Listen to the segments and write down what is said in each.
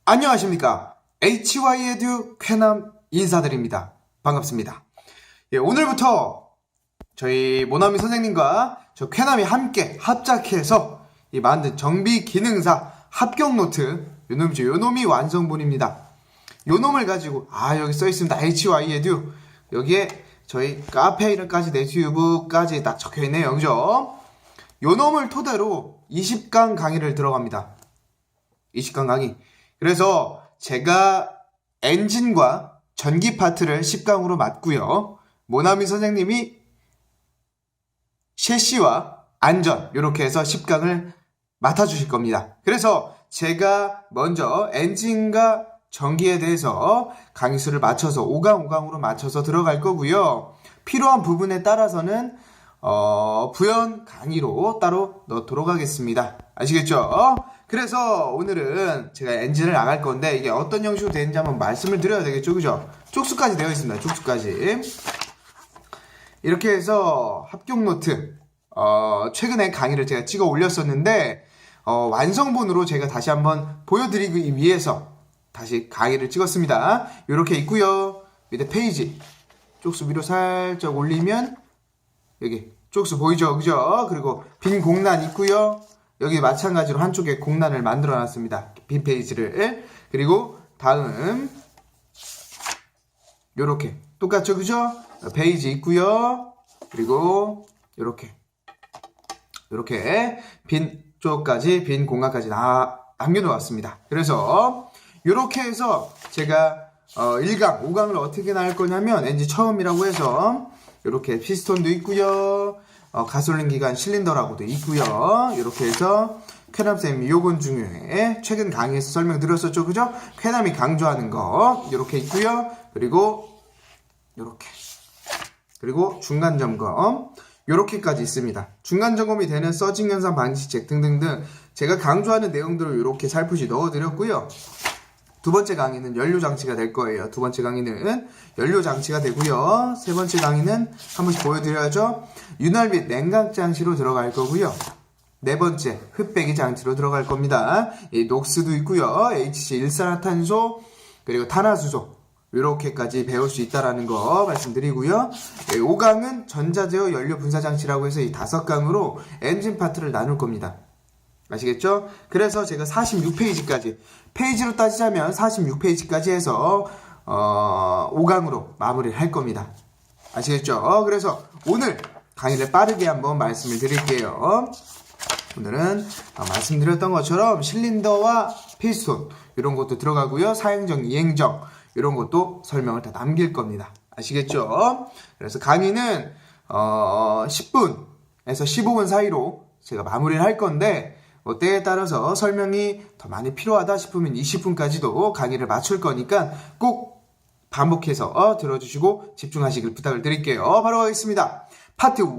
안녕하십니까. HY에듀 쾌남 인사드립니다. 반갑습니다. 예, 오늘부터 저희 모나미 선생님과 저 쾌남이 함께 합작해서 만든 정비 기능사 합격 노트 요놈이죠. 요놈이 완성본입니다. 요놈을 가지고 여기 써있습니다. HY에듀 여기에 저희 카페 이름까지 네튜브까지 딱 적혀있네요. 그죠? 요놈을 토대로 20강 강의를 들어갑니다. 20강 강의. 그래서 제가 엔진과 전기 파트를 10강으로 맡고요. 모나미 선생님이 셰시와 안전 이렇게 해서 10강을 맡아주실 겁니다. 그래서 제가 먼저 엔진과 전기에 대해서 강의수를 맞춰서 5강으로 맞춰서 들어갈 거고요. 필요한 부분에 따라서는 부연 강의로 따로 넣도록 하겠습니다. 아시겠죠? 그래서 오늘은 제가 엔진을 나갈 건데 이게 어떤 형식으로 되는지 한번 말씀을 드려야 되겠죠? 그죠? 쪽수까지 되어 있습니다. 쪽수까지. 이렇게 해서 합격 노트 최근에 강의를 제가 찍어 올렸었는데 완성본으로 제가 다시 한번 보여드리기 위해서 다시 강의를 찍었습니다. 이렇게 있고요. 밑에 페이지 쪽수 위로 살짝 올리면 여기 쪽수 보이죠? 그죠? 그리고 빈 공란 있고요. 여기 마찬가지로 한쪽에 공란을 만들어 놨습니다. 빈 페이지를. 그리고 다음 요렇게 똑같죠? 그죠? 페이지 있고요. 그리고 요렇게 빈 쪽까지 빈 공간까지 다 남겨놓았습니다. 그래서 요렇게 해서 제가 1강, 5강을 어떻게 나갈 거냐면 엔진 처음이라고 해서 요렇게 피스톤도 있고요. 가솔린 기관 실린더라고도 있고요. 이렇게 해서 쾌남쌤이 요건 중요해. 최근 강의에서 설명드렸었죠. 그죠? 쾌남이 강조하는 거 이렇게 있고요. 그리고 요렇게 그리고 중간 점검 요렇게까지 있습니다. 중간 점검이 되는 서징 현상 방지책 등등등 제가 강조하는 내용들을 이렇게 살포시 넣어드렸고요. 두 번째 강의는 연료장치가 될 거예요. 두 번째 강의는 연료장치가 되고요. 세 번째 강의는 한 번씩 보여드려야죠. 윤활 및 냉각장치로 들어갈 거고요. 네 번째 흡배기 장치로 들어갈 겁니다. 녹스도 있고요. HC 일산화탄소 그리고 탄화수소 이렇게까지 배울 수 있다라는 거 말씀드리고요. 5강은 전자제어 연료 분사장치라고 해서 이 5강으로 엔진 파트를 나눌 겁니다. 아시겠죠? 그래서 제가 46페이지까지 페이지로 따지자면 46페이지까지 해서 5강으로 마무리를 할 겁니다. 아시겠죠? 그래서 오늘 강의를 빠르게 한번 말씀을 드릴게요. 오늘은 말씀드렸던 것처럼 실린더와 피스톤 이런 것도 들어가고요. 사행정, 이행정 이런 것도 설명을 다 남길 겁니다. 아시겠죠? 그래서 강의는 10분에서 15분 사이로 제가 마무리를 할 건데 때에 따라서 설명이 더 많이 필요하다 싶으면 20분까지도 강의를 맞출 거니까 꼭 반복해서 들어주시고 집중하시길 부탁을 드릴게요. 바로 가겠습니다. 파트 1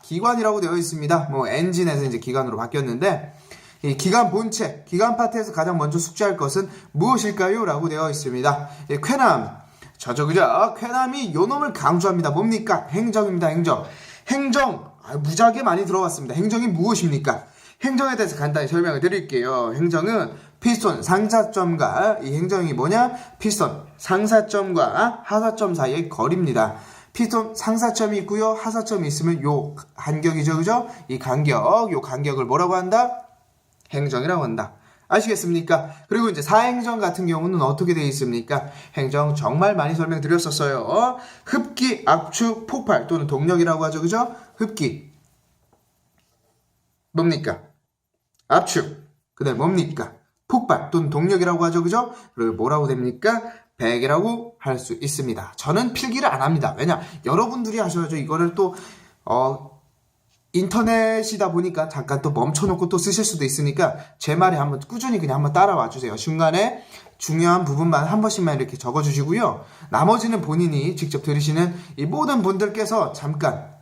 기관이라고 되어 있습니다. 엔진에서 이제 기관으로 바뀌었는데 이 기관 본체, 기관 파트에서 가장 먼저 숙지할 것은 무엇일까요? 라고 되어 있습니다. 쾌남 그죠? 쾌남이 요놈을 강조합니다. 뭡니까? 행정입니다. 행정 무지하게 많이 들어왔습니다. 행정이 무엇입니까? 행정에 대해서 간단히 설명을 드릴게요. 행정은 피스톤 상사점과 이 행정이 뭐냐? 피스톤 상사점과 하사점 사이의 거리입니다. 피스톤 상사점이 있고요. 하사점이 있으면 요 간격이죠. 그죠? 이 간격, 요 간격을 뭐라고 한다? 행정이라고 한다. 아시겠습니까? 그리고 이제 사행정 같은 경우는 어떻게 되어 있습니까? 행정 정말 많이 설명드렸었어요. 흡기, 압축, 폭발 또는 동력이라고 하죠. 그죠? 흡기 뭡니까? 압축. 그 다음에 뭡니까? 폭발 또는 동력이라고 하죠. 그죠? 그리고 뭐라고 됩니까? 배기라고 할 수 있습니다. 저는 필기를 안 합니다. 왜냐? 여러분들이 하셔야죠. 이거를 또 인터넷이다 보니까 잠깐 또 멈춰놓고 또 쓰실 수도 있으니까 제 말에 한번 꾸준히 그냥 한번 따라와 주세요. 중간에 중요한 부분만 한 번씩만 이렇게 적어주시고요. 나머지는 본인이 직접 들으시는 이 모든 분들께서 잠깐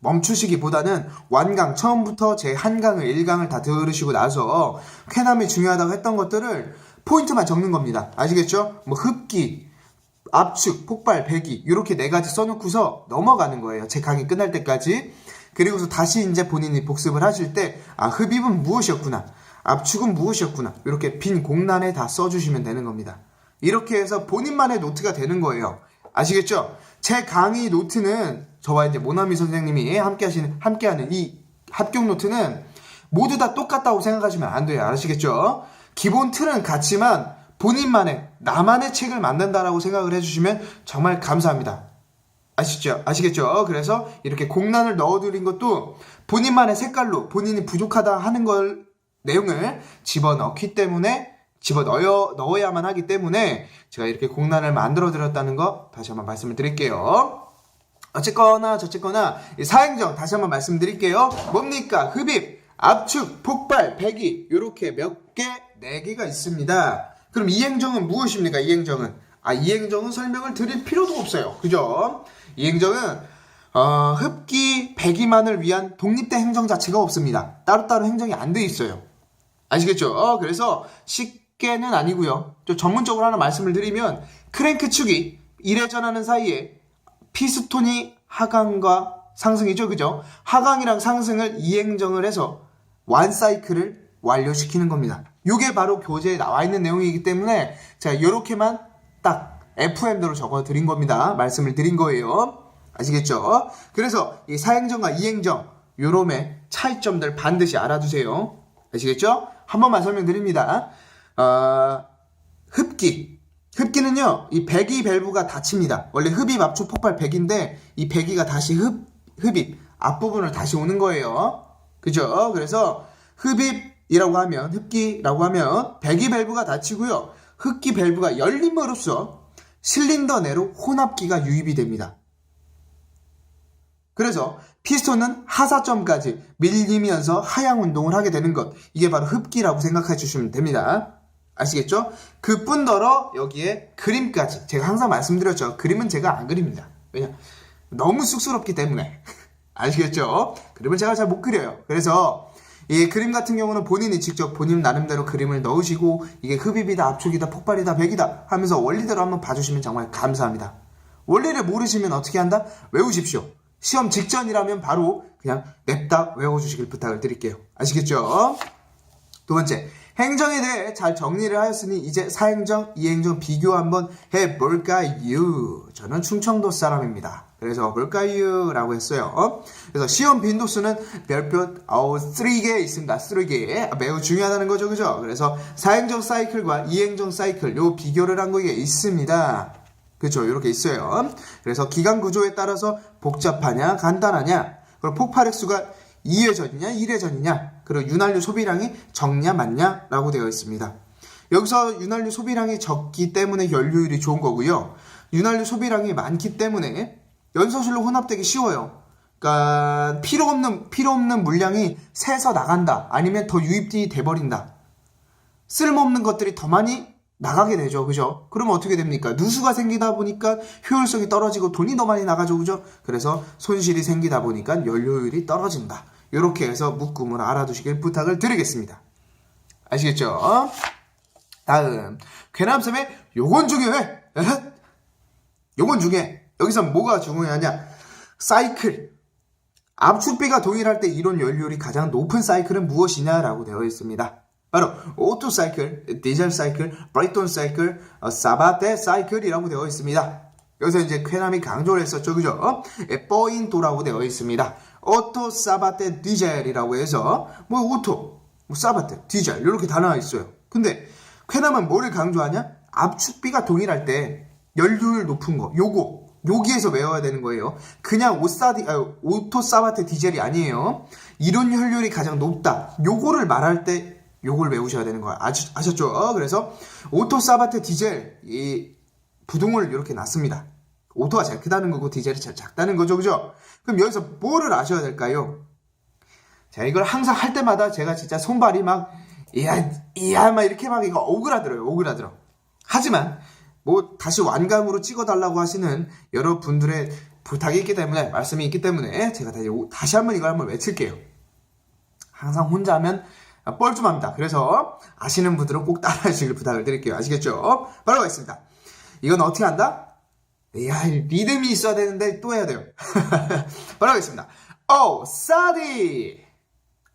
멈추시기보다는 완강 처음부터 제 한 강을 1강을 다 들으시고 나서 쾌남이 중요하다고 했던 것들을 포인트만 적는 겁니다. 아시겠죠? 흡기, 압축, 폭발, 배기 이렇게 4가지 써놓고서 넘어가는 거예요. 제 강의 끝날 때까지. 그리고서 다시 이제 본인이 복습을 하실 때 흡입은 무엇이었구나. 압축은 무엇이었구나. 이렇게 빈 공란에 다 써주시면 되는 겁니다. 이렇게 해서 본인만의 노트가 되는 거예요. 아시겠죠? 제 강의 노트는 저와 이제 모나미 선생님이 함께하는 이 합격 노트는 모두 다 똑같다고 생각하시면 안 돼요. 아시겠죠? 기본 틀은 같지만 본인만의 나만의 책을 만든다라고 생각을 해주시면 정말 감사합니다. 아시겠죠? 그래서 이렇게 공란을 넣어드린 것도 본인만의 색깔로 본인이 부족하다 하는 걸 내용을 넣어야만 하기 때문에 제가 이렇게 공란을 만들어 드렸다는 거 다시 한번 말씀을 드릴게요. 어쨌거나 저쨌거나 사행정 다시 한번 말씀드릴게요. 뭡니까? 흡입, 압축, 폭발, 배기 이렇게 몇 개? 4개가 있습니다. 그럼 이행정은 무엇입니까? 이행정은 설명을 드릴 필요도 없어요. 그죠? 이행정은 흡기, 배기만을 위한 독립된 행정 자체가 없습니다. 따로따로 행정이 안 돼 있어요. 아시겠죠? 그래서 쉽게는 아니고요. 좀 전문적으로 하나 말씀을 드리면 크랭크 축이 이래전하는 사이에 피스톤이 하강과 상승이죠. 그죠? 하강이랑 상승을 이행정을 해서 완 사이클을 완료시키는 겁니다. 이게 바로 교재에 나와 있는 내용이기 때문에 제가 이렇게만 딱 FM대로 적어 드린 겁니다. 말씀을 드린 거예요. 아시겠죠? 그래서 이 사행정과 이행정 요놈의 차이점들 반드시 알아두세요. 아시겠죠? 한 번만 설명드립니다. 흡기는요, 이 배기 밸브가 닫힙니다. 원래 흡입, 압축, 폭발, 배기인데 이 배기가 다시 흡입 앞부분을 다시 오는 거예요. 그죠? 그래서 흡입이라고 하면, 흡기라고 하면 배기 밸브가 닫히고요. 흡기 밸브가 열림으로써 실린더 내로 혼합기가 유입이 됩니다. 그래서 피스톤은 하사점까지 밀리면서 하향 운동을 하게 되는 것, 이게 바로 흡기라고 생각해 주시면 됩니다. 아시겠죠? 그뿐더러 여기에 그림까지, 제가 항상 말씀드렸죠. 그림은 제가 안 그립니다. 왜냐? 너무 쑥스럽기 때문에. 아시겠죠? 그림을 제가 잘 못 그려요. 그래서 이 그림 같은 경우는 본인이 직접 본인 나름대로 그림을 넣으시고 이게 흡입이다, 압축이다, 폭발이다, 배기다 하면서 원리대로 한번 봐주시면 정말 감사합니다. 원리를 모르시면 어떻게 한다? 외우십시오. 시험 직전이라면 바로 그냥 냅다 외워주시길 부탁을 드릴게요. 아시겠죠? 두 번째, 행정에 대해 잘 정리를 하였으니 이제 사행정, 이행정 비교 한번 해볼까요? 저는 충청도 사람입니다. 그래서 볼까요? 라고 했어요. 그래서 시험 빈도수는 별표 3개 있습니다. 3개. 매우 중요하다는 거죠. 그죠? 그래서 사행정 사이클과 이행정 사이클 요 비교를 한 거 있습니다. 그렇죠. 이렇게 있어요. 그래서 기간 구조에 따라서 복잡하냐 간단하냐, 그리고 폭발 횟수가 2회전이냐 1회전이냐, 그리고 윤활유 소비량이 적냐 많냐 라고 되어 있습니다. 여기서 윤활유 소비량이 적기 때문에 연료율이 좋은 거고요. 윤활유 소비량이 많기 때문에 연소실로 혼합되기 쉬워요. 그러니까 필요 없는 물량이 새서 나간다, 아니면 더 유입이 돼버린다, 쓸모없는 것들이 더 많이 나가게 되죠. 그죠? 그러면 어떻게 됩니까? 누수가 생기다 보니까 효율성이 떨어지고 돈이 더 많이 나가죠. 그죠? 그래서 손실이 생기다 보니까 연료율이 떨어진다. 이렇게 해서 묶음을 알아두시길 부탁을 드리겠습니다. 아시겠죠? 다음, 괴남섬의 요건 중요해. 요건 중요해. 여기서 뭐가 중요하냐? 사이클. 압축비가 동일할 때 이론 연료율이 가장 높은 사이클은 무엇이냐라고 되어 있습니다. 바로 오토 사이클, 디젤 사이클, 브라이톤 사이클, 사바테 사이클이라고 되어 있습니다. 여기서 이제 쾌남이 강조를 했었죠. 그죠? 포인토라고 되어 있습니다. 오토, 사바테, 디젤이라고 해서 오토, 사바테, 디젤 이렇게 단어가 있어요. 근데 쾌남은 뭐를 강조하냐? 압축비가 동일할 때 연료율 높은 거, 여기에서 외워야 되는 거예요. 그냥 오토, 사바테, 디젤이 아니에요. 이론 연료율이 가장 높다. 요거를 말할 때 요걸 외우셔야 되는 거야. 아셨죠? 그래서 오토, 사바테, 디젤 이 부등을 이렇게 놨습니다. 오토가 제일 크다는 거고 디젤이 제일 작다는 거죠. 그죠? 그럼 여기서 뭐를 아셔야 될까요? 자, 이걸 항상 할 때마다 제가 진짜 손발이 막 이야 막 이렇게 막 이거 오그라들어. 하지만 뭐 다시 완강으로 찍어달라고 하시는 여러분들의 부탁이 있기 때문에, 말씀이 있기 때문에 제가 다시 한번 이걸 한번 외칠게요. 항상 혼자 하면 뻘쭘합니다. 그래서 아시는 분들은 꼭 따라하시길 부탁을 드릴게요. 아시겠죠? 바로 가겠습니다. 이건 어떻게 한다? 이야, 리듬이 있어야 되는데 또 해야 돼요. 바로 가겠습니다. 오, 사디!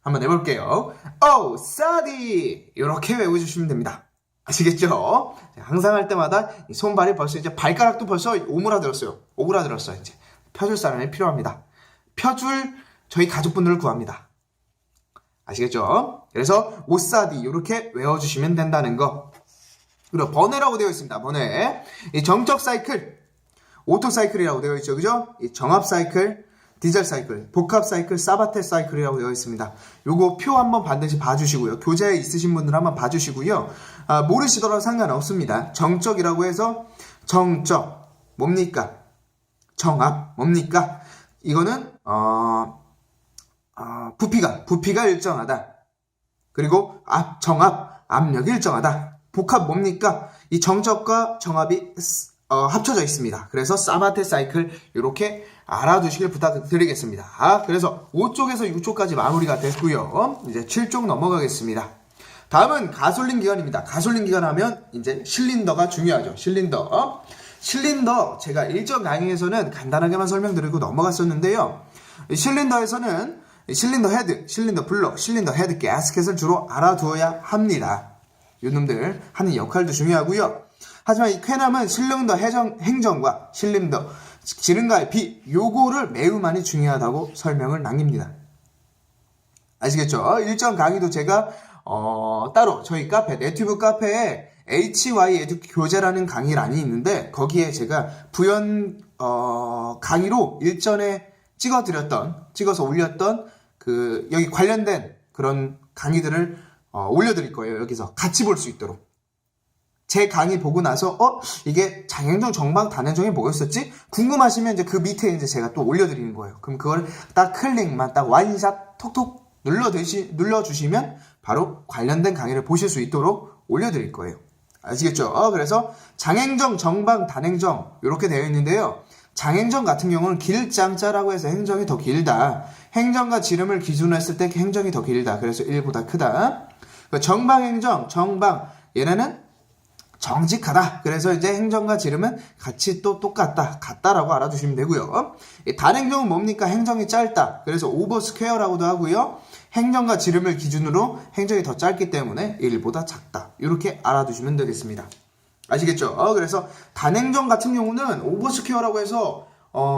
한번 해볼게요. 오, 싸디! 이렇게 외워주시면 됩니다. 아시겠죠? 항상 할 때마다 손발이 벌써 이제 발가락도 벌써 오므라들었어요. 오그라들었어요. 이제 펴줄 사람이 필요합니다. 펴줄 저희 가족분들을 구합니다. 아시겠죠? 그래서 오싸디 이렇게 외워주시면 된다는 거. 그리고 번외라고 되어 있습니다. 번외. 이 정적 사이클, 오토 사이클이라고 되어 있죠. 그죠? 이 정합 사이클, 디젤 사이클, 복합 사이클, 사바테 사이클이라고 되어 있습니다. 요거 표 한번 반드시 봐주시고요. 교재에 있으신 분들 한번 봐주시고요. 모르시더라도 상관없습니다. 정적이라고 해서 정적 뭡니까? 정압 뭡니까? 이거는 부피가 일정하다. 그리고 정압 압력이 일정하다. 복합 뭡니까? 이 정적과 정압이 합쳐져 있습니다. 그래서 사바테 사이클 이렇게 알아두시길 부탁드리겠습니다. 그래서 5쪽에서 6쪽까지 마무리가 됐고요. 이제 7쪽 넘어가겠습니다. 다음은 가솔린 기관입니다. 가솔린 기관 하면 이제 실린더가 중요하죠. 실린더 제가 일정 강의에서는 간단하게만 설명드리고 넘어갔었는데요. 실린더에서는 실린더 헤드, 실린더 블럭, 실린더 헤드 가스켓을 주로 알아두어야 합니다. 요놈들 하는 역할도 중요하고요. 하지만 이 쾌남은 실린더 행정과 실린더 지름과의 비 요거를 매우 많이 중요하다고 설명을 남깁니다. 아시겠죠? 일정 강의도 제가 따로 저희 카페 네튜브 카페에 HY 에듀 교재라는 강의란이 있는데 거기에 제가 부연 강의로 일전에 찍어서 올렸던 그 여기 관련된 그런 강의들을 올려드릴 거예요. 여기서 같이 볼 수 있도록. 제 강의 보고 나서 이게 장행정, 정방, 단행정이 뭐였었지? 궁금하시면 이제 그 밑에 이제 제가 또 올려드리는 거예요. 그럼 그걸 딱 클릭만 딱 완샷 톡톡 눌러주시면 바로 관련된 강의를 보실 수 있도록 올려드릴 거예요. 아시겠죠? 그래서 장행정, 정방, 단행정 이렇게 되어 있는데요. 장행정 같은 경우는 길장자라고 해서 행정이 더 길다. 행정과 지름을 기준으로 했을 때 행정이 더 길다. 그래서 1보다 크다. 정방행정, 정방 얘네는 정직하다. 그래서 이제 행정과 지름은 같이 또 똑같다. 같다라고 알아두시면 되고요. 단행정은 뭡니까? 행정이 짧다. 그래서 오버 스퀘어라고도 하고요. 행정과 지름을 기준으로 행정이 더 짧기 때문에 1보다 작다. 이렇게 알아두시면 되겠습니다. 아시겠죠? 그래서 단행정 같은 경우는 오버 스퀘어라고 해서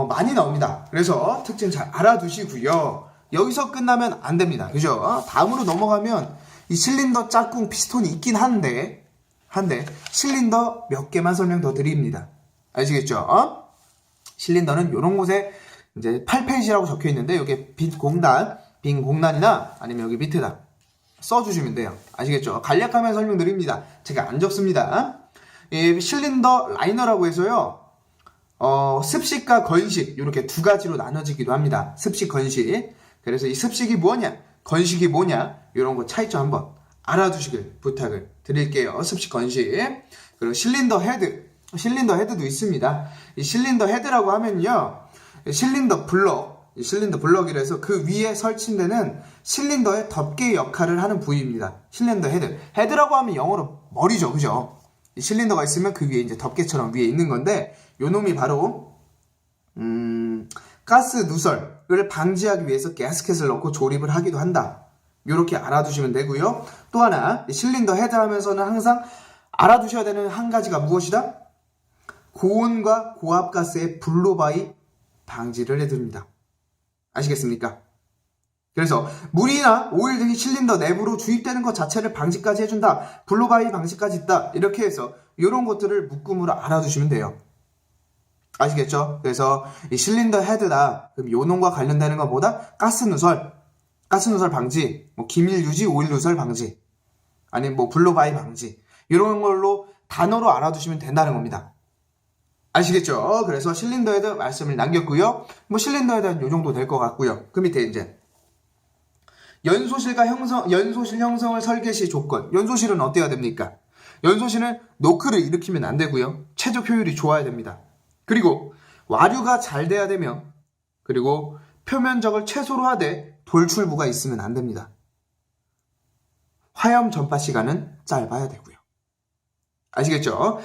많이 나옵니다. 그래서 특징 잘 알아두시고요. 여기서 끝나면 안 됩니다. 그죠? 다음으로 넘어가면 이 실린더 짝꿍 피스톤이 있긴 한데 실린더 몇 개만 설명 더 드립니다. 아시겠죠? 실린더는 이런 곳에 이제 8페이지라고 적혀 있는데 여기에 빈 공란이나 아니면 여기 밑에다 써주시면 돼요. 아시겠죠? 간략하게 설명드립니다. 제가 안 적습니다. 이 실린더 라이너라고 해서요. 습식과 건식 이렇게 두 가지로 나눠지기도 합니다. 습식, 건식. 그래서 이 습식이 뭐냐, 건식이 뭐냐 이런 거 차이점 한번 알아두시길 부탁을 드릴게요. 습식, 건식. 그리고 실린더 헤드도 있습니다. 이 실린더 헤드라고 하면요, 실린더 블럭이라서 그 위에 설치되는 실린더의 덮개 역할을 하는 부위입니다. 실린더 헤드라고 하면 영어로 머리죠, 그죠? 이 실린더가 있으면 그 위에 이제 덮개처럼 위에 있는 건데, 요 놈이 바로 가스 누설을 방지하기 위해서 가스켓을 넣고 조립을 하기도 한다. 이렇게 알아두시면 되고요. 또 하나, 실린더 헤드 하면서는 항상 알아두셔야 되는 한 가지가 무엇이다? 고온과 고압가스의 블로바이 방지를 해줍니다. 아시겠습니까? 그래서 물이나 오일 등이 실린더 내부로 주입되는 것 자체를 방지까지 해준다. 블로바이 방지까지 있다. 이렇게 해서 이런 것들을 묶음으로 알아두시면 돼요. 아시겠죠? 그래서 이 실린더 헤드다. 그럼 요놈과 관련되는 것보다 가스 누설 방지, 기밀 유지, 오일 누설 방지, 아니면 블로바이 방지 이런 걸로 단어로 알아두시면 된다는 겁니다. 아시겠죠? 그래서 실린더 헤드 말씀을 남겼고요. 실린더 헤드는 요 정도 될 것 같고요. 그 밑에 이제 연소실 형성을 설계 시 조건. 연소실은 어때야 됩니까? 연소실은 노크를 일으키면 안 되고요. 최적 효율이 좋아야 됩니다. 그리고 와류가 잘 돼야 되며, 그리고 표면적을 최소로 하되 돌출부가 있으면 안 됩니다. 화염 전파 시간은 짧아야 되고요. 아시겠죠?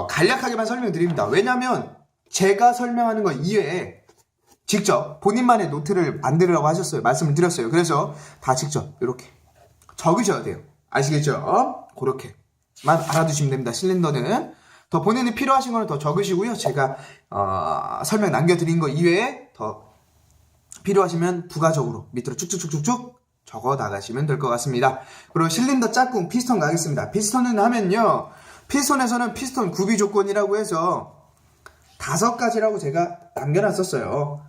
간략하게만 설명드립니다. 왜냐하면 제가 설명하는 것 이외에 직접 본인만의 노트를 만들으라고 하셨어요. 말씀을 드렸어요. 그래서 다 직접 이렇게 적으셔야 돼요. 아시겠죠? 그렇게만 알아두시면 됩니다. 실린더는 더 본인이 필요하신 거는 더 적으시고요. 제가 설명 남겨드린 거 이외에 더 필요하시면 부가적으로 밑으로 쭉쭉쭉쭉쭉 적어 나가시면 될 것 같습니다. 그리고 실린더 짝꿍 피스톤 가겠습니다. 피스톤은 하면요, 피스톤에서는 피스톤 구비 조건이라고 해서 5가지라고 제가 남겨놨었어요.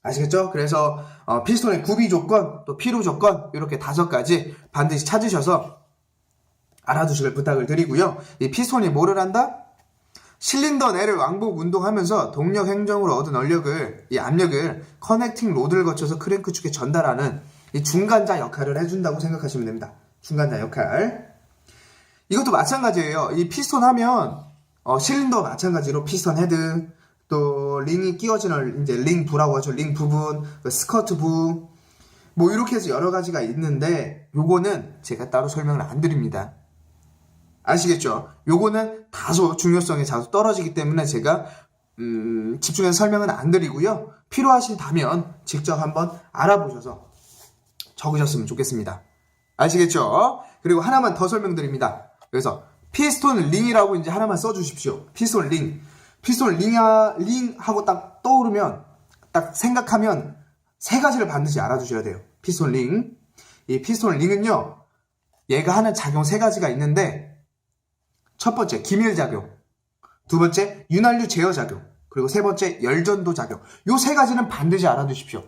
아시겠죠? 그래서 피스톤의 구비 조건, 또 필요 조건 이렇게 5가지 반드시 찾으셔서 알아두시길 부탁을 드리고요. 이 피스톤이 뭐를 한다? 실린더 내를 왕복 운동하면서 동력 행정으로 얻은 이 압력을 커넥팅 로드를 거쳐서 크랭크 축에 전달하는 이 중간자 역할을 해준다고 생각하시면 됩니다. 중간자 역할. 이것도 마찬가지예요. 이 피스톤 하면 실린더 마찬가지로 피스톤 헤드, 또 링이 끼워지는 이제 링 부라고 하죠. 링 부분, 스커트 부, 뭐 이렇게 해서 여러 가지가 있는데 요거는 제가 따로 설명을 안 드립니다. 아시겠죠? 요거는 다소 중요성이 다소 떨어지기 때문에 제가 집중해서 설명은 안 드리고요. 필요하신다면 직접 한번 알아보셔서 적으셨으면 좋겠습니다. 아시겠죠? 그리고 하나만 더 설명드립니다. 그래서 피스톤 링이라고 이제 하나만 써주십시오. 피스톤 링. 피스톤 링하고 딱 떠오르면, 딱 생각하면 3가지를 반드시 알아두셔야 돼요. 피스톤 링. 이 피스톤 링은요, 얘가 하는 작용 3가지가 있는데, 첫 번째 기밀작용, 두 번째 윤활유 제어작용, 그리고 세 번째 열전도 작용. 요 3가지는 반드시 알아두십시오.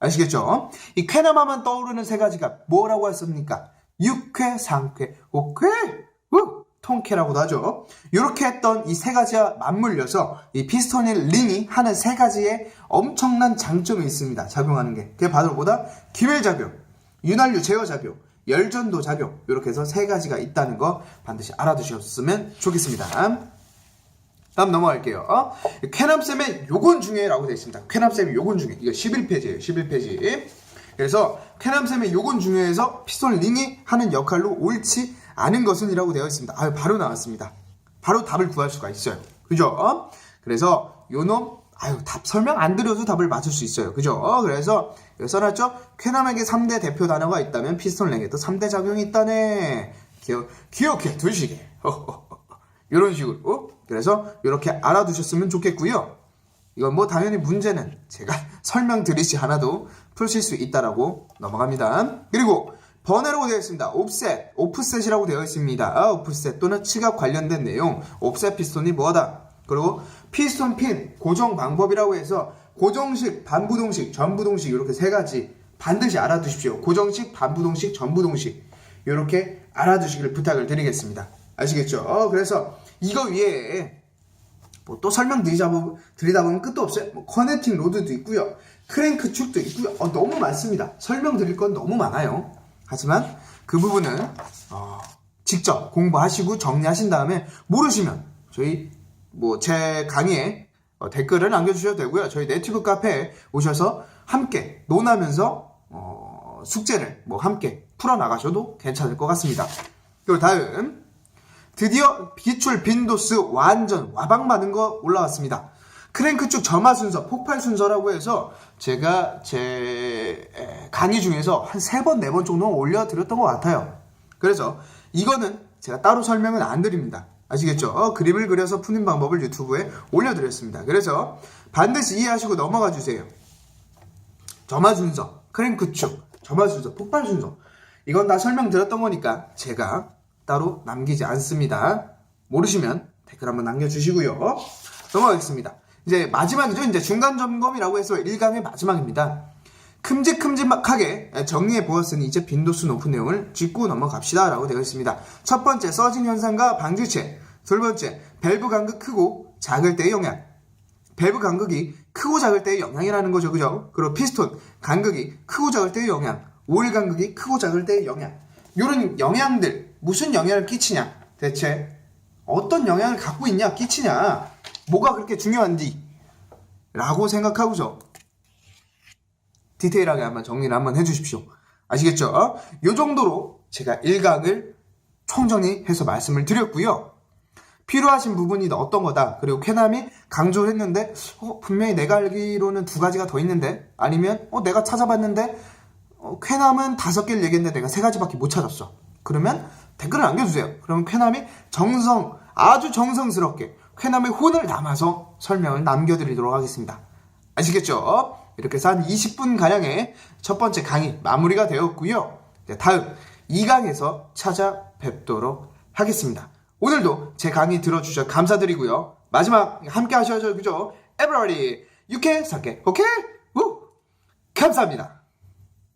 아시겠죠? 이 쾌남하면 떠오르는 3가지가 뭐라고 했습니까? 육쾌, 상쾌, 오쾌, 통쾌라고도 하죠. 이렇게 했던 이 3가지와 맞물려서 이 피스톤 링이 하는 3가지의 엄청난 장점이 있습니다. 작용하는 게. 그게 바로 뭐다? 기밀작용, 윤활유 제어작용, 열전도 작용, 이렇게 해서 3가지가 있다는 거 반드시 알아두셨으면 좋겠습니다. 다음 넘어갈게요. 쾌남쌤의 요건 중에 라고 되어 있습니다. 쾌남쌤의 요건 중에. 이거 11페이지예요. 11페이지. 그래서 쾌남쌤의 요건 중에서 피스톤 링이 하는 역할로 옳지 않은 것은 이라고 되어 있습니다. 바로 나왔습니다. 바로 답을 구할 수가 있어요. 그죠? 그래서 요놈 답 설명 안 드려도 답을 맞출 수 있어요. 그죠? 그래서 여기 써놨죠? 쾌남에게 3대 대표 단어가 있다면 피스톤 링에도 3대 작용이 있다네. 기억해 두시게. 이런 식으로. 그래서 이렇게 알아두셨으면 좋겠고요. 이건 뭐 당연히 문제는 제가 설명드리지 않아도 푸실 수 있다라고 넘어갑니다. 그리고 번외라고 되어 있습니다. 옵셋, 오프셋이라고 되어 있습니다. 오프셋 또는 치각 관련된 내용. 옵셋 피스톤이 뭐하다? 그리고 피스톤 핀 고정 방법이라고 해서 고정식, 반부동식, 전부동식 이렇게 3가지 반드시 알아두십시오. 고정식, 반부동식, 전부동식 이렇게 알아두시길 부탁을 드리겠습니다. 아시겠죠? 그래서 이거 위에 뭐 또 설명드리다 보면 끝도 없어요. 뭐 커넥팅 로드도 있고요. 크랭크 축도 있고요. 너무 많습니다. 설명드릴 건 너무 많아요. 하지만 그 부분은 직접 공부하시고 정리하신 다음에 모르시면 저희 제 강의에 댓글을 남겨주셔도 되고요. 저희 네티브 카페에 오셔서 함께 논하면서 숙제를 함께 풀어나가셔도 괜찮을 것 같습니다. 그리고 다음 드디어 기출 빈도수 완전 와방 많은 거 올라왔습니다. 크랭크 쭉 점화 순서, 폭발 순서라고 해서 제가 제 강의 중에서 한 3번, 4번 정도 올려드렸던 것 같아요. 그래서 이거는 제가 따로 설명은 안 드립니다. 아시겠죠? 그림을 그려서 푸는 방법을 유튜브에 올려드렸습니다. 그래서 반드시 이해하시고 넘어가 주세요. 점화 순서, 크랭크 축, 점화 순서, 폭발 순서. 이건 다 설명드렸던 거니까 제가 따로 남기지 않습니다. 모르시면 댓글 한번 남겨주시고요. 넘어가겠습니다. 이제 마지막이죠. 이제 중간 점검이라고 해서 1강의 마지막입니다. 큼직큼직하게 정리해 보았으니 이제 빈도수 높은 내용을 짚고 넘어갑시다 라고 되어 있습니다. 첫 번째, 서징 현상과 방지체. 둘 번째, 밸브 간극 크고 작을 때의 영향. 밸브 간극이 크고 작을 때의 영향이라는 거죠. 그죠? 그리고 피스톤 간극이 크고 작을 때의 영향. 오일 간극이 크고 작을 때의 영향. 이런 영향들, 무슨 영향을 끼치냐? 대체 어떤 영향을 갖고 있냐? 끼치냐? 뭐가 그렇게 중요한지? 라고 생각하고서 디테일하게 한번 정리를 한번 해주십시오. 아시겠죠? 이 정도로 제가 1강을 총정리해서 말씀을 드렸고요. 필요하신 부분이 어떤 거다. 그리고 쾌남이 강조를 했는데 분명히 내가 알기로는 2가지가 더 있는데, 아니면 내가 찾아봤는데 쾌남은 5개를 얘기했는데 내가 3가지밖에 못 찾았어. 그러면 댓글을 남겨주세요. 그러면 쾌남이 아주 정성스럽게 쾌남의 혼을 담아서 설명을 남겨드리도록 하겠습니다. 아시겠죠? 이렇게 해서 한 20분가량의 첫 번째 강의 마무리가 되었고요. 다음 2강에서 찾아뵙도록 하겠습니다. 오늘도 제 강의 들어주셔서 감사드리고요. 마지막 함께 하셔야죠. 그죠? Everybody, 유쾌, 사케, 오케이? 감사합니다.